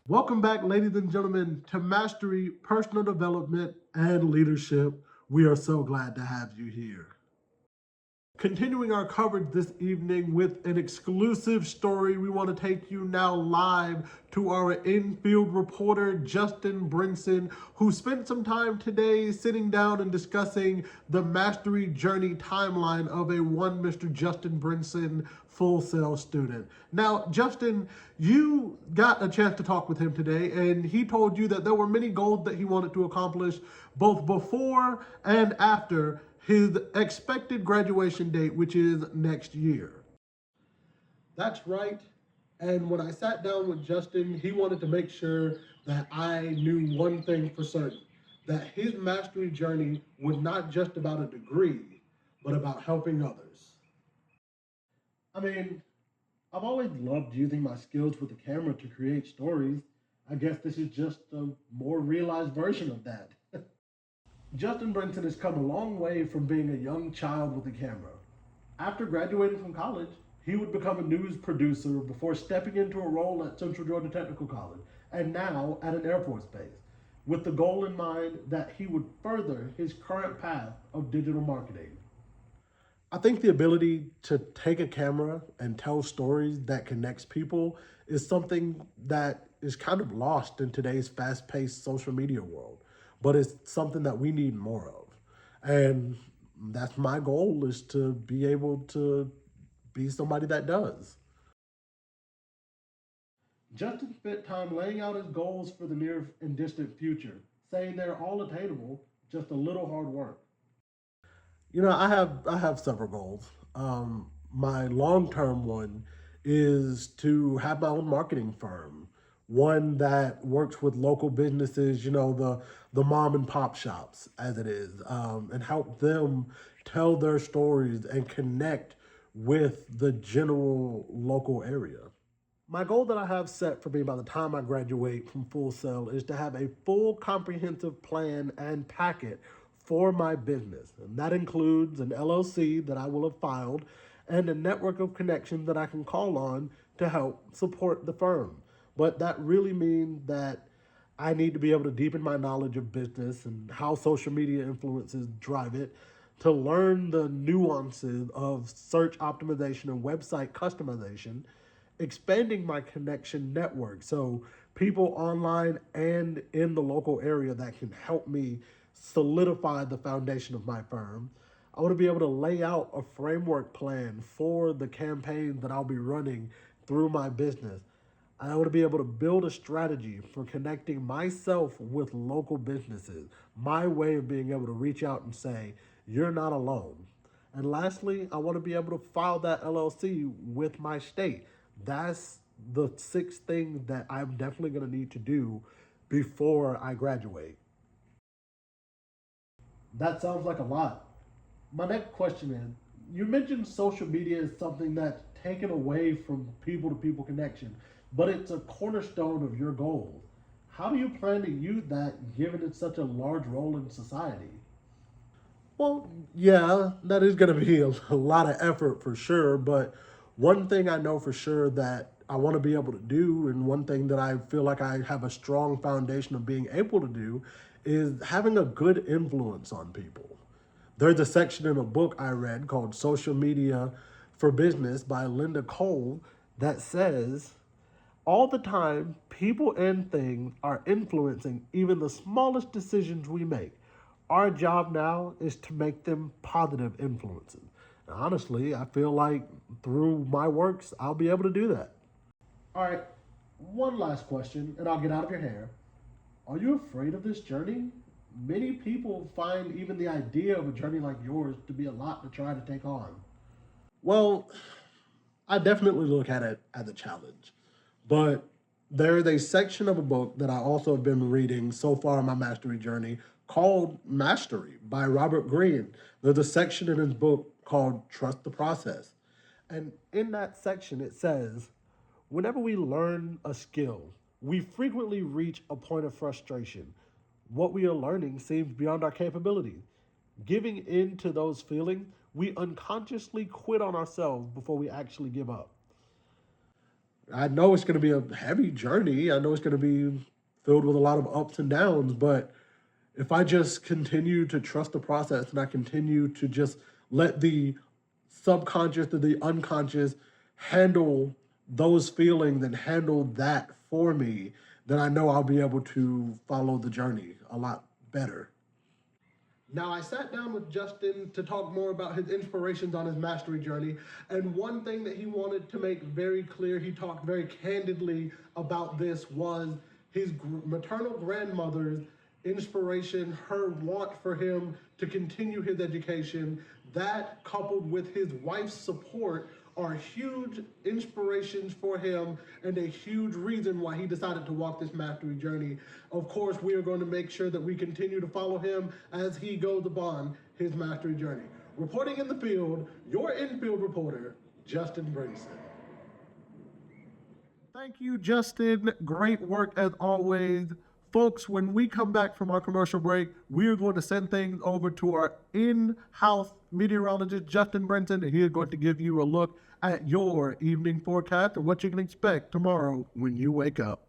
Welcome back, ladies and gentlemen, to Mastery, Personal Development, and Leadership. We are so glad to have you here. Continuing our coverage this evening with an exclusive story, we want to take you now live to our in-field reporter, Justin Brinson, who spent some time today sitting down and discussing the mastery journey timeline of a one Mr. Justin Brinson Full Sail student. Now, Justin, you got a chance to talk with him today, and he told you that there were many goals that he wanted to accomplish both before and after his expected graduation date, which is next year. That's right. And when I sat down with Justin, he wanted to make sure that I knew one thing for certain, that his mastery journey was not just about a degree, but about helping others. I mean, I've always loved using my skills with the camera to create stories. I guess this is just a more realized version of that. Justin Brinson has come a long way from being a young child with a camera. After graduating from college, he would become a news producer before stepping into a role at Central Georgia Technical College and now at an Air Force base, with the goal in mind that he would further his current path of digital marketing. I think the ability to take a camera and tell stories that connects people is something that is kind of lost in today's fast-paced social media world, but it's something that we need more of. And that's my goal, is to be able to be somebody that does. Justin spent time laying out his goals for the near and distant future, saying they're all attainable, just a little hard work. I have several goals. My long term one is to have my own marketing firm, one that works with local businesses, the mom and pop shops, as it is, and help them tell their stories and connect with the general local area. My goal that I have set for me by the time I graduate from Full Sail is to have a full comprehensive plan and packet for my business. And that includes an LLC that I will have filed and a network of connections that I can call on to help support the firm. But that really means that I need to be able to deepen my knowledge of business and how social media influences drive it, to learn the nuances of search optimization and website customization, expanding my connection network. So, people online and in the local area that can help me solidify the foundation of my firm. I want to be able to lay out a framework plan for the campaign that I'll be running through my business. I want to be able to build a strategy for connecting myself with local businesses, my way of being able to reach out and say, you're not alone. And lastly, I want to be able to file that LLC with my state. That's the six things that I'm definitely going to need to do before I graduate. That sounds like a lot. My next question is, you mentioned social media is something that's taken away from people to people connection, but it's a cornerstone of your goals. How do you plan to use that given it's such a large role in society? Well, yeah, that is going to be a lot of effort for sure. But one thing I know for sure that I want to be able to do, and one thing that I feel like I have a strong foundation of being able to do, is having a good influence on people. There's a section in a book I read called Social Media for Business by Linda Cole that says, all the time, people and things are influencing even the smallest decisions we make. Our job now is to make them positive influences. And honestly, I feel like through my works, I'll be able to do that. All right, one last question, and I'll get out of your hair. Are you afraid of this journey? Many people find even the idea of a journey like yours to be a lot to try to take on. Well, I definitely look at it as a challenge. But there is a section of a book that I also have been reading so far on my mastery journey called Mastery by Robert Greene. There's a section in his book called Trust the Process. And in that section, it says, whenever we learn a skill, we frequently reach a point of frustration. What we are learning seems beyond our capabilities. Giving in to those feelings, we unconsciously quit on ourselves before we actually give up. I know it's going to be a heavy journey. I know it's going to be filled with a lot of ups and downs, but if I just continue to trust the process and I continue to just let the subconscious or the unconscious handle those feelings and handle that for me, then I know I'll be able to follow the journey a lot better. Now, I sat down with Justin to talk more about his inspirations on his mastery journey, and one thing that he wanted to make very clear, he talked very candidly about this, was his maternal grandmother's inspiration, her want for him to continue his education. That, coupled with his wife's support, are huge inspirations for him and a huge reason why he decided to walk this mastery journey. Of course, we are going to make sure that we continue to follow him as he goes upon his mastery journey. Reporting in the field, your infield reporter, Justin Brinson. Thank you, Justin. Great work as always. Folks, when we come back from our commercial break, we are going to send things over to our in-house meteorologist, Justin Brinson, and he is going to give you a look at your evening forecast and what you can expect tomorrow when you wake up.